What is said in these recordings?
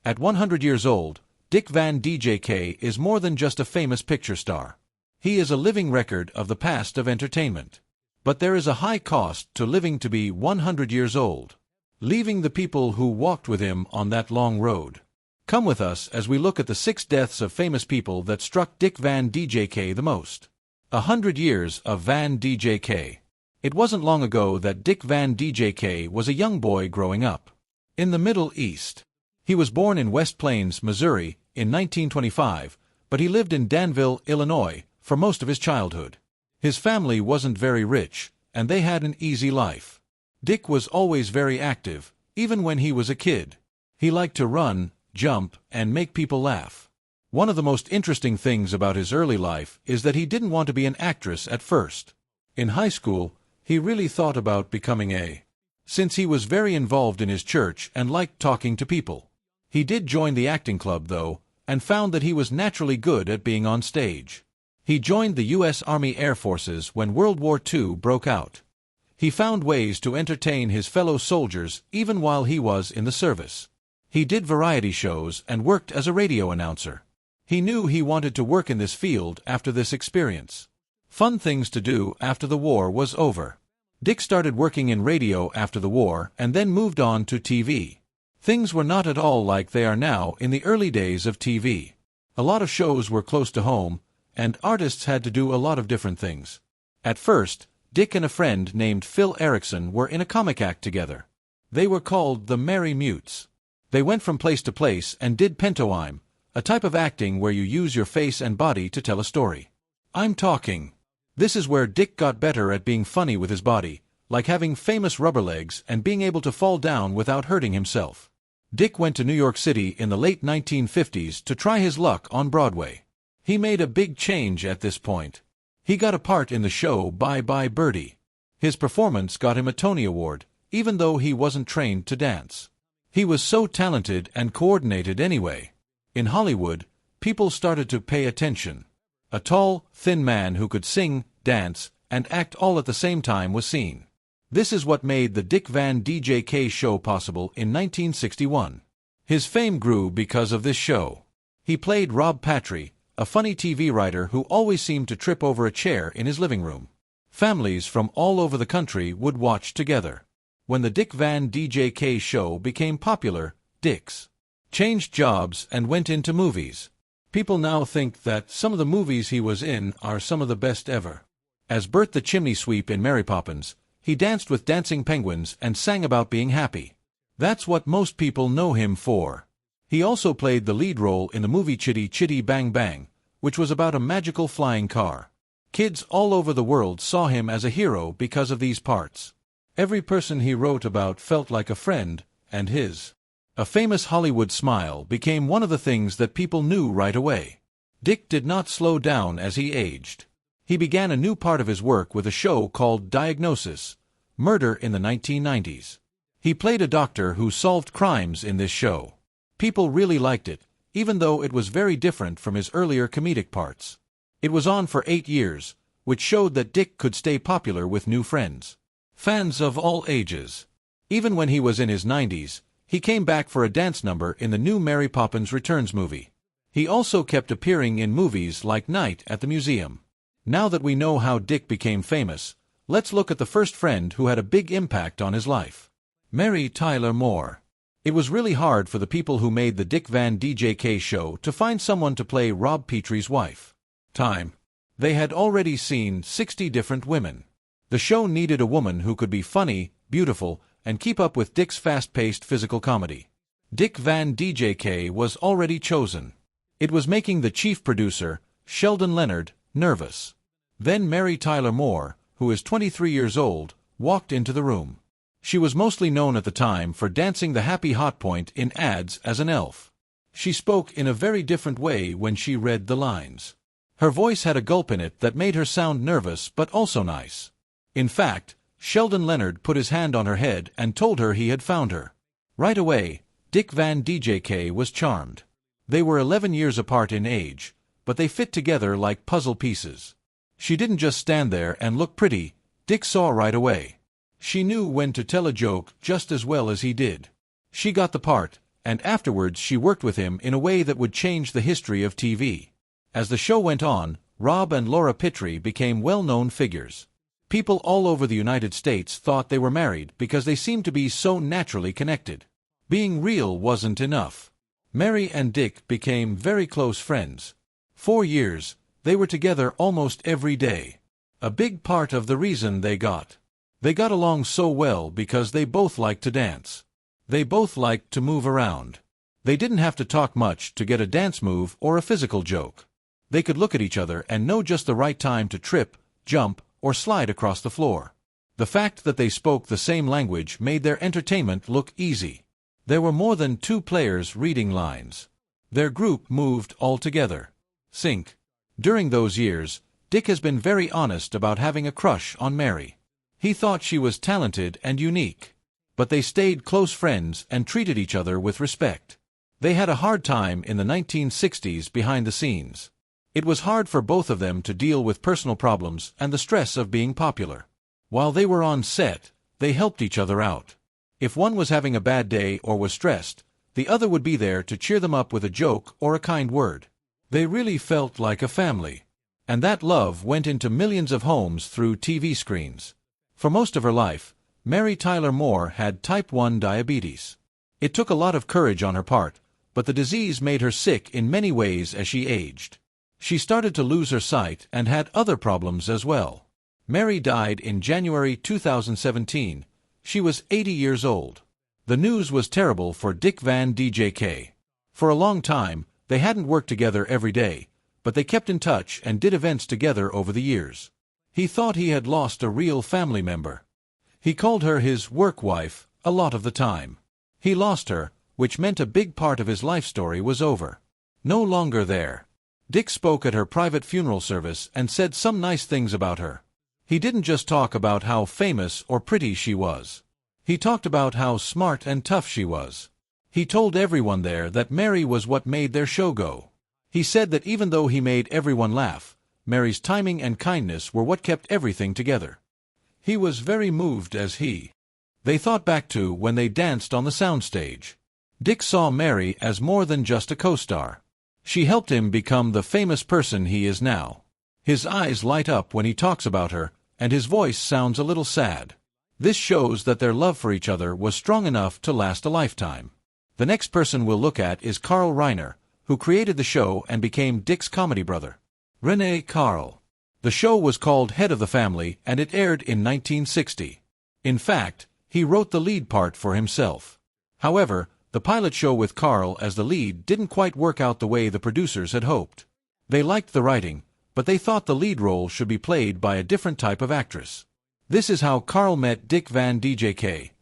At 100 years old, Dick Van Dyke is more than just a famous picture star. He is a living record of the past of entertainment. But there is a high cost to living to be 100 years old, leaving the people who walked with him on that long road. Come with us as we look at the 6 deaths of famous people that struck Dick Van Dyke the most. 100 years of Van Dyke. It wasn't long ago that Dick Van Dyke was a young boy growing up in the Middle East. He was born in West Plains, Missouri, in 1925, but he lived in Danville, Illinois, for most of his childhood. His family wasn't very rich, and they had an easy life. Dick was always very active, even when he was a kid. He liked to run, jump, and make people laugh. One of the most interesting things about his early life is that he didn't want to be an actress at first. In high school, he really thought about becoming since he was very involved in his church and liked talking to people. He did join the acting club, though, and found that he was naturally good at being on stage. He joined the U.S. Army Air Forces when World War II broke out. He found ways to entertain his fellow soldiers even while he was in the service. He did variety shows and worked as a radio announcer. He knew he wanted to work in this field after this experience. Fun things to do after the war was over. Dick started working in radio after the war and then moved on to TV. Things were not at all like they are now in the early days of TV. A lot of shows were close to home, and artists had to do a lot of different things. At first, Dick and a friend named Phil Erickson were in a comic act together. They were called the Merry Mutes. They went from place to place and did pantomime, a type of acting where you use your face and body to tell a story. I'm talking. This is where Dick got better at being funny with his body, like having famous rubber legs and being able to fall down without hurting himself. Dick went to New York City in the late 1950s to try his luck on Broadway. He made a big change at this point. He got a part in the show Bye Bye Birdie. His performance got him a Tony Award, even though he wasn't trained to dance. He was so talented and coordinated anyway. In Hollywood, people started to pay attention. A tall, thin man who could sing, dance, and act all at the same time was seen. This is what made the Dick Van Dyke Show possible in 1961. His fame grew because of this show. He played Rob Patry, a funny TV writer who always seemed to trip over a chair in his living room. Families from all over the country would watch together. When the Dick Van Dyke Show became popular, Dick's changed jobs and went into movies. People now think that some of the movies he was in are some of the best ever. As Bert the Chimney Sweep in Mary Poppins, he danced with dancing penguins and sang about being happy. That's what most people know him for. He also played the lead role in the movie Chitty Chitty Bang Bang, which was about a magical flying car. Kids all over the world saw him as a hero because of these parts. Every person he wrote about felt like a friend, and a famous Hollywood smile became one of the things that people knew right away. Dick did not slow down as he aged. He began a new part of his work with a show called Diagnosis, Murder in the 1990s. He played a doctor who solved crimes in this show. People really liked it, even though it was very different from his earlier comedic parts. It was on for 8 years, which showed that Dick could stay popular with new friends. Fans of all ages. Even when he was in his 90s, he came back for a dance number in the new Mary Poppins Returns movie. He also kept appearing in movies like Night at the Museum. Now that we know how Dick became famous, let's look at the first friend who had a big impact on his life. Mary Tyler Moore. It was really hard for the people who made the Dick Van Dyke Show to find someone to play Rob Petry's wife. They had already seen 60 different women. The show needed a woman who could be funny, beautiful, and keep up with Dick's fast-paced physical comedy. Dick Van Dyke was already chosen. It was making the chief producer, Sheldon Leonard, nervous. Then Mary Tyler Moore, who is 23 years old, walked into the room. She was mostly known at the time for dancing the Happy Hot Point in ads as an elf. She spoke in a very different way when she read the lines. Her voice had a gulp in it that made her sound nervous but also nice. In fact, Sheldon Leonard put his hand on her head and told her he had found her. Right away, Dick Van Dyke was charmed. They were 11 years apart in age, but they fit together like puzzle pieces. She didn't just stand there and look pretty, Dick saw right away. She knew when to tell a joke just as well as he did. She got the part, and afterwards she worked with him in a way that would change the history of TV. As the show went on, Rob and Laura Pitre became well-known figures. People all over the United States thought they were married because they seemed to be so naturally connected. Being real wasn't enough. Mary and Dick became very close friends. 4 years, they were together almost every day. A big part of the reason they got along so well because they both liked to dance. They both liked to move around. They didn't have to talk much to get a dance move or a physical joke. They could look at each other and know just the right time to trip, jump, or slide across the floor. The fact that they spoke the same language made their entertainment look easy. There were more than 2 players reading lines. Their group moved all together. Sync. During those years, Dick has been very honest about having a crush on Mary. He thought she was talented and unique. But they stayed close friends and treated each other with respect. They had a hard time in the 1960s behind the scenes. It was hard for both of them to deal with personal problems and the stress of being popular. While they were on set, they helped each other out. If one was having a bad day or was stressed, the other would be there to cheer them up with a joke or a kind word. They really felt like a family. And that love went into millions of homes through TV screens. For most of her life, Mary Tyler Moore had type 1 diabetes. It took a lot of courage on her part, but the disease made her sick in many ways as she aged. She started to lose her sight and had other problems as well. Mary died in January 2017. She was 80 years old. The news was terrible for Dick Van Dyke. For a long time, they hadn't worked together every day, but they kept in touch and did events together over the years. He thought he had lost a real family member. He called her his work wife a lot of the time. He lost her, which meant a big part of his life story was over. No longer there. Dick spoke at her private funeral service and said some nice things about her. He didn't just talk about how famous or pretty she was. He talked about how smart and tough she was. He told everyone there that Mary was what made their show go. He said that even though he made everyone laugh, Mary's timing and kindness were what kept everything together. He was very moved as they thought back to when they danced on the soundstage. Dick saw Mary as more than just a co-star. She helped him become the famous person he is now. His eyes light up when he talks about her, and his voice sounds a little sad. This shows that their love for each other was strong enough to last a lifetime. The next person we'll look at is Carl Reiner, who created the show and became Dick's comedy brother. René Carl. The show was called Head of the Family and it aired in 1960. In fact, he wrote the lead part for himself. However, the pilot show with Carl as the lead didn't quite work out the way the producers had hoped. They liked the writing, but they thought the lead role should be played by a different type of actress. This is how Carl met Dick Van Dyke.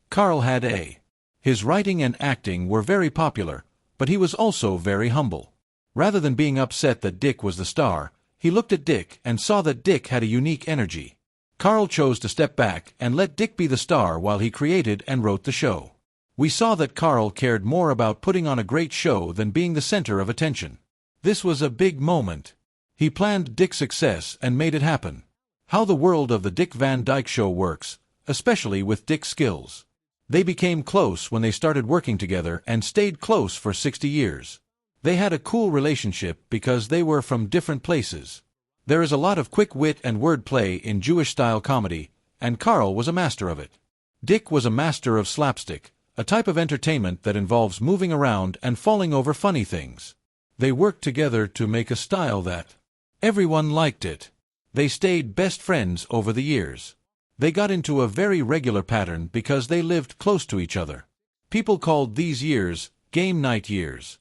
Carl had his writing and acting were very popular, but he was also very humble. Rather than being upset that Dick was the star, he looked at Dick and saw that Dick had a unique energy. Carl chose to step back and let Dick be the star while he created and wrote the show. We saw that Carl cared more about putting on a great show than being the center of attention. This was a big moment. He planned Dick's success and made it happen. How the world of the Dick Van Dyke Show works, especially with Dick's skills. They became close when they started working together and stayed close for 60 years. They had a cool relationship because they were from different places. There is a lot of quick wit and wordplay in Jewish-style comedy, and Carl was a master of it. Dick was a master of slapstick, a type of entertainment that involves moving around and falling over funny things. They worked together to make a style that everyone liked it. They stayed best friends over the years. They got into a very regular pattern because they lived close to each other. People called these years game night years.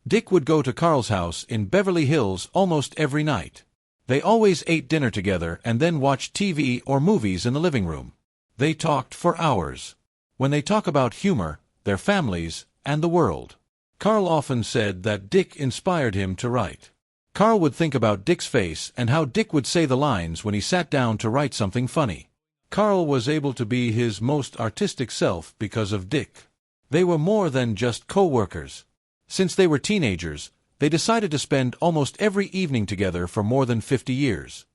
Dick would go to Carl's house in Beverly Hills almost every night. They always ate dinner together and then watched TV or movies in the living room. They talked for hours. When they talk about humor, their families, and the world. Carl often said that Dick inspired him to write. Carl would think about Dick's face and how Dick would say the lines when he sat down to write something funny. Carl was able to be his most artistic self because of Dick. They were more than just co-workers. Since they were teenagers, they decided to spend almost every evening together for more than 50 years.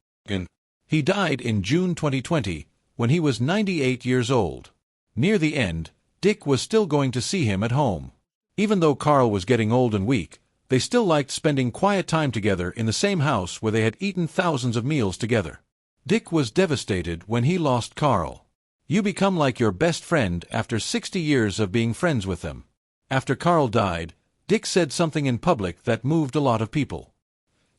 He died in June 2020, when he was 98 years old. Near the end, Dick was still going to see him at home. Even though Carl was getting old and weak, they still liked spending quiet time together in the same house where they had eaten thousands of meals together. Dick was devastated when he lost Carl. You become like your best friend after 60 years of being friends with them. After Carl died, Dick said something in public that moved a lot of people.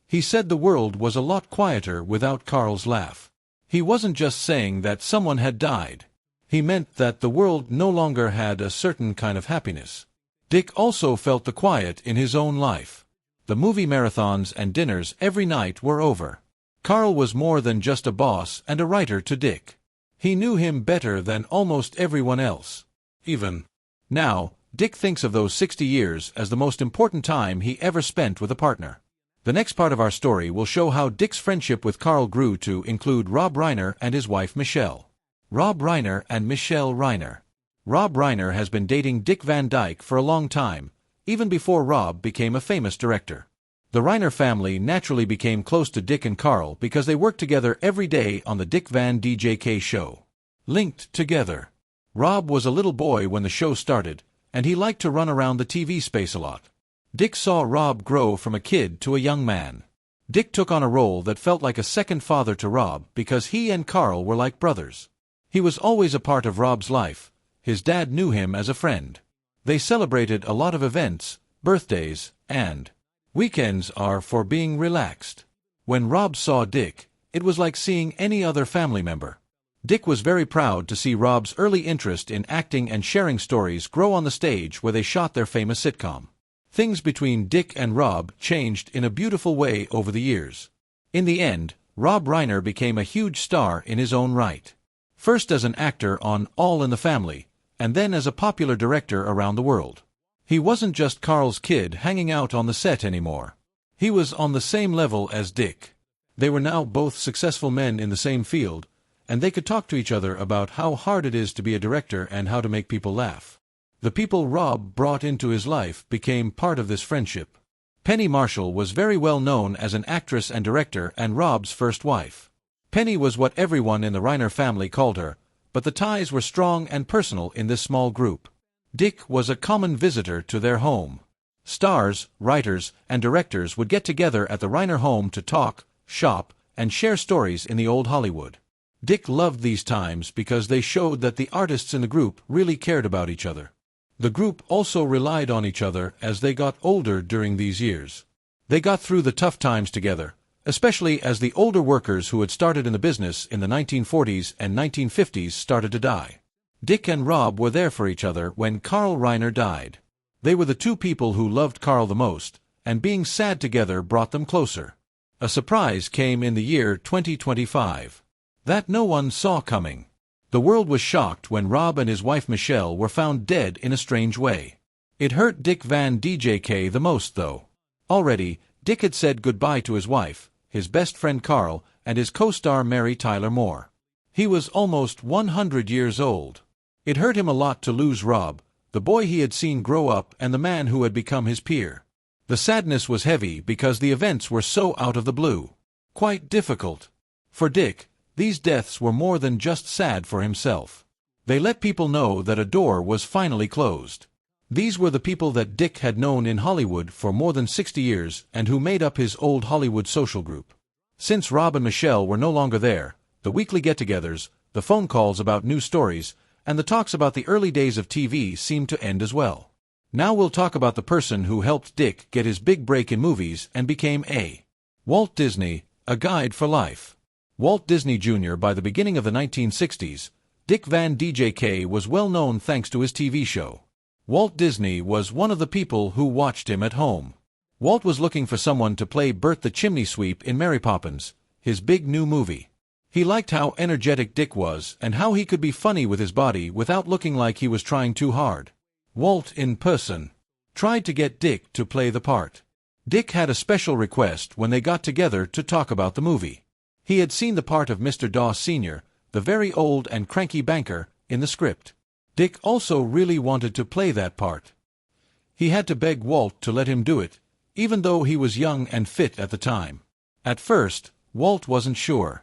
He said the world was a lot quieter without Carl's laugh. He wasn't just saying that someone had died. He meant that the world no longer had a certain kind of happiness. Dick also felt the quiet in his own life. The movie marathons and dinners every night were over. Carl was more than just a boss and a writer to Dick. He knew him better than almost everyone else. Even now, Dick thinks of those 60 years as the most important time he ever spent with a partner. The next part of our story will show how Dick's friendship with Carl grew to include Rob Reiner and his wife Michelle. Rob Reiner and Michelle Reiner. Rob Reiner has been dating Dick Van Dyke for a long time, even before Rob became a famous director. The Reiner family naturally became close to Dick and Carl because they worked together every day on the Dick Van Dyke show. Linked together. Rob was a little boy when the show started, and he liked to run around the TV space a lot. Dick saw Rob grow from a kid to a young man. Dick took on a role that felt like a second father to Rob because he and Carl were like brothers. He was always a part of Rob's life. His dad knew him as a friend. They celebrated a lot of events, birthdays, and weekends are for being relaxed. When Rob saw Dick, it was like seeing any other family member. Dick was very proud to see Rob's early interest in acting and sharing stories grow on the stage where they shot their famous sitcom. Things between Dick and Rob changed in a beautiful way over the years. In the end, Rob Reiner became a huge star in his own right. First as an actor on All in the Family, and then as a popular director around the world. He wasn't just Carl's kid hanging out on the set anymore. He was on the same level as Dick. They were now both successful men in the same field, and they could talk to each other about how hard it is to be a director and how to make people laugh. The people Rob brought into his life became part of this friendship. Penny Marshall was very well known as an actress and director and Rob's first wife. Penny was what everyone in the Reiner family called her, but the ties were strong and personal in this small group. Dick was a common visitor to their home. Stars, writers, and directors would get together at the Reiner home to talk, shop, and share stories in the old Hollywood. Dick loved these times because they showed that the artists in the group really cared about each other. The group also relied on each other as they got older during these years. They got through the tough times together, especially as the older workers who had started in the business in the 1940s and 1950s started to die. Dick and Rob were there for each other when Carl Reiner died. They were the two people who loved Carl the most, and being sad together brought them closer. A surprise came in the year 2025 that no one saw coming. The world was shocked when Rob and his wife Michelle were found dead in a strange way. It hurt Dick Van Dyke the most, though. Already, Dick had said goodbye to his wife, his best friend Carl, and his co-star Mary Tyler Moore. He was almost 100 years old. It hurt him a lot to lose Rob, the boy he had seen grow up and the man who had become his peer. The sadness was heavy because the events were so out of the blue. Quite difficult. For Dick, these deaths were more than just sad for himself. They let people know that a door was finally closed. These were the people that Dick had known in Hollywood for more than 60 years and who made up his old Hollywood social group. Since Rob and Michelle were no longer there, the weekly get-togethers, the phone calls about new stories, and the talks about the early days of TV seemed to end as well. Now we'll talk about the person who helped Dick get his big break in movies and became a Walt Disney, a guide for life. Walt Disney Jr. By the beginning of the 1960s, Dick Van Dyke was well known thanks to his TV show. Walt Disney was one of the people who watched him at home. Walt was looking for someone to play Bert the Chimney Sweep in Mary Poppins, his big new movie. He liked how energetic Dick was and how he could be funny with his body without looking like he was trying too hard. Walt, in person, tried to get Dick to play the part. Dick had a special request when they got together to talk about the movie. He had seen the part of Mr. Doss Sr., the very old and cranky banker, in the script. Dick also really wanted to play that part. He had to beg Walt to let him do it, even though he was young and fit at the time. At first, Walt wasn't sure.